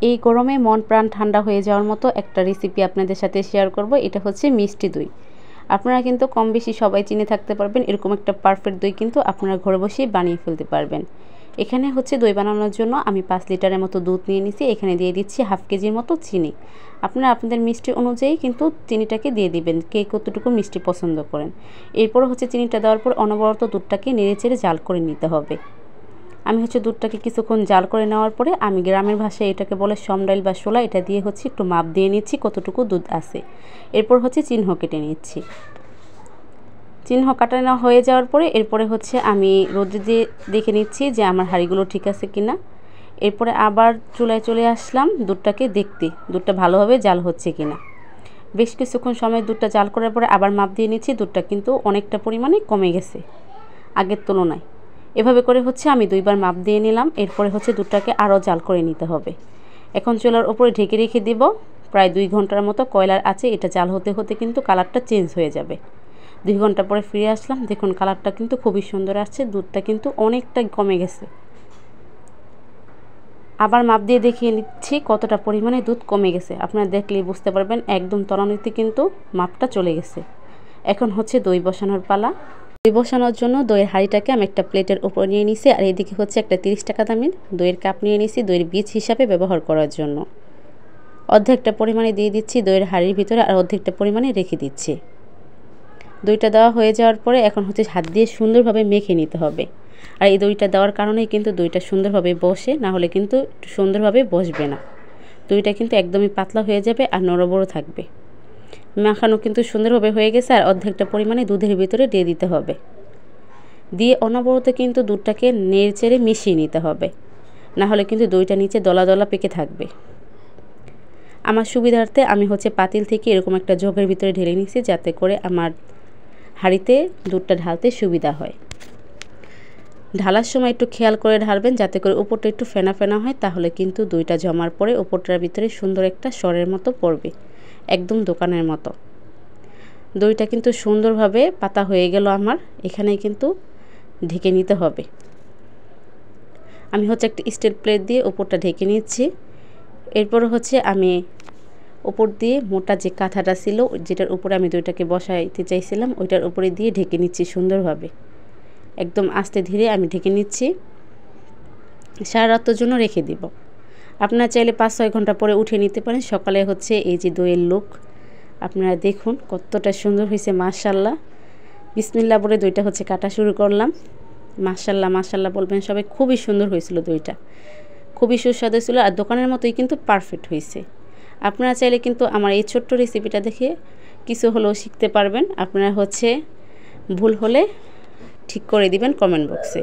এই গরমে মন প্রাণ ঠান্ডা হয়ে যাওয়ার মতো একটা রেসিপি আপনাদের সাথে শেয়ার করব। এটা হচ্ছে মিষ্টি দই। আপনারা কিন্তু কম বেশি সবাই চিনে থাকতে পারবেন, এরকম একটা পারফেক্ট দই কিন্তু আপনারা ঘরে বসেই বানিয়ে ফেলতে পারবেন। এখানে হচ্ছে দই বানানোর জন্য আমি 5 লিটারের মতো দুধ নিয়ে নিছি। এখানে দিয়ে দিচ্ছি হাফ কেজির মতো চিনি। আপনারা আপনাদের মিষ্টি অনুযায়ী কিন্তু চিনিটাকে দিয়ে দিবেন, কে কতটুকু মিষ্টি পছন্দ করেন। এরপর হচ্ছে চিনিটা দেওয়ার পর অনবরত দুধটাকে নেড়েচেড়ে জাল করে নিতে হবে। আমি হচ্ছে দুধটাকে কিছুক্ষণ জাল করে নেওয়ার পরে আমি গ্রামের ভাষায় এটাকে বলে সমডাইল বা শোলা, এটা দিয়ে হচ্ছে একটু মাপ দিয়ে নিচ্ছি কতটুকু দুধ আছে। এরপর হচ্ছে চিহ্ন কেটে নিচ্ছি। চিহ্ন কাটানো হয়ে যাওয়ার পরে এরপরে হচ্ছে আমি রোদে দিয়ে দেখে নিচ্ছি যে আমার হাঁড়িগুলো ঠিক আছে কিনা। এরপরে আবার চুলায় চলে আসলাম দুধটাকে দেখতে, দুধটা ভালোভাবে জাল হচ্ছে কিনা। বেশ কিছুক্ষণ সময় দুধটা জাল করার পরে আবার মাপ দিয়ে নিচ্ছি। দুধটা কিন্তু অনেকটা পরিমাণে কমে গেছে আগের তুলনায়। এভাবে করে হচ্ছে আমি 2 বার মাপ দিয়ে নিলাম। এরপরে হচ্ছে দুধটাকে আরও জাল করে নিতে হবে। এখন চুলার উপরে ঢেকে রেখে দিব প্রায় 2 ঘন্টার মতো। কয়লার আছে এটা জাল হতে হতে কিন্তু কালারটা চেঞ্জ হয়ে যাবে। 2 ঘন্টা পরে ফিরে আসলাম, দেখুন কালারটা কিন্তু খুবই সুন্দর আসছে, দুধটা কিন্তু অনেকটাই কমে গেছে। আবার মাপ দিয়ে দেখিয়ে নিচ্ছি কতটা পরিমাণে দুধ কমে গেছে। আপনারা দেখলেই বুঝতে পারবেন একদম তলানিতে কিন্তু মাপটা চলে গেছে। এখন হচ্ছে দই বসানোর পালা। দই বসানোর জন্য দইয়ের হাঁড়িটাকে আমি একটা প্লেটের উপর নিয়ে নিছি, আর এইদিকে হচ্ছে একটা 30 টাকা দামের দইয়ের কাপ নিয়ে নিছি দইয়ের বীজ হিসাবে ব্যবহার করার জন্য। অর্ধেকটা পরিমাণে দিয়ে দিচ্ছি দইয়ের হাঁড়ির ভিতরে, আর অর্ধেকটা পরিমাণে রেখে দিচ্ছি। দইটা দেওয়া হয়ে যাওয়ার পরে এখন হচ্ছে হাত দিয়ে সুন্দরভাবে মেখে নিতে হবে। আর এই দইটা দেওয়ার কারণেই কিন্তু দইটা সুন্দরভাবে বসে, না হলে কিন্তু সুন্দরভাবে বসবে না। দইটা কিন্তু একদমই পাতলা হয়ে যাবে আর নড়বড় থাকবে। মাখানো কিন্তু সুন্দরভাবে হয়ে গেছে, আর অর্ধেকটা পরিমাণে দুধের ভিতরে দিয়ে দিতে হবে। দিয়ে অনবরত কিন্তু দুধটাকে নেড়েচেড়ে মিশিয়ে নিতে হবে, না হলে কিন্তু দইটা নিচে দলা দলা পেকে থাকবে। আমার সুবিধার্থে আমি হচ্ছে পাতিল থেকে এরকম একটা জগের ভিতরে ঢেলে নিয়েছি, যাতে করে আমার হাঁড়িতে দুধটা ঢালতে সুবিধা হয়। ঢালার সময় একটু খেয়াল করে ঢালবেন, যাতে করে উপরটা একটু ফেনা ফেনা হয়, তাহলে কিন্তু দইটা জমার পরে উপরটার ভিতরে সুন্দর একটা সরের মতো পড়বে, একদম দোকানের মতো। দইটা কিন্তু সুন্দরভাবে পাতা হয়ে গেল আমার। এখানেই কিন্তু ঢেকে নিতে হবে। আমি হচ্ছে একটা স্টিল প্লেট দিয়ে উপরটা ঢেকে নিচ্ছি। এরপর হচ্ছে আমি উপর দিয়ে মোটা যে কাঁথাটা ছিল, যেটার উপরে আমি দইটাকে বসাইতে চাইছিলাম, ওইটার উপরে দিয়ে ঢেকে নিচ্ছি সুন্দরভাবে। একদম আস্তে ধীরে আমি ঢেকে নিচ্ছি। সারা রাতের জন্য রেখে দিব। আপনারা চাইলে 5-6 ঘন্টা পরে উঠে নিতে পারেন। সকালে হচ্ছে এই যে দইয়ের লুক, আপনারা দেখুন কতটা সুন্দর হয়েছে, মাশাআল্লাহ। বিসমিল্লাহ বলে দইটা হচ্ছে কাটা শুরু করলাম। মাশাআল্লাহ মাশাআল্লাহ বলবেন সবাই। খুবই সুন্দর হয়েছিল দইটা, খুবই সুস্বাদু ছিল, আর দোকানের মতোই কিন্তু পারফেক্ট হয়েছে। আপনারা চাইলে কিন্তু আমার এই ছোট্ট রেসিপিটা দেখে কিছু হলেও শিখতে পারবেন। আপনারা হচ্ছে ভুল হলে ঠিক করে দিবেন কমেন্ট বক্সে।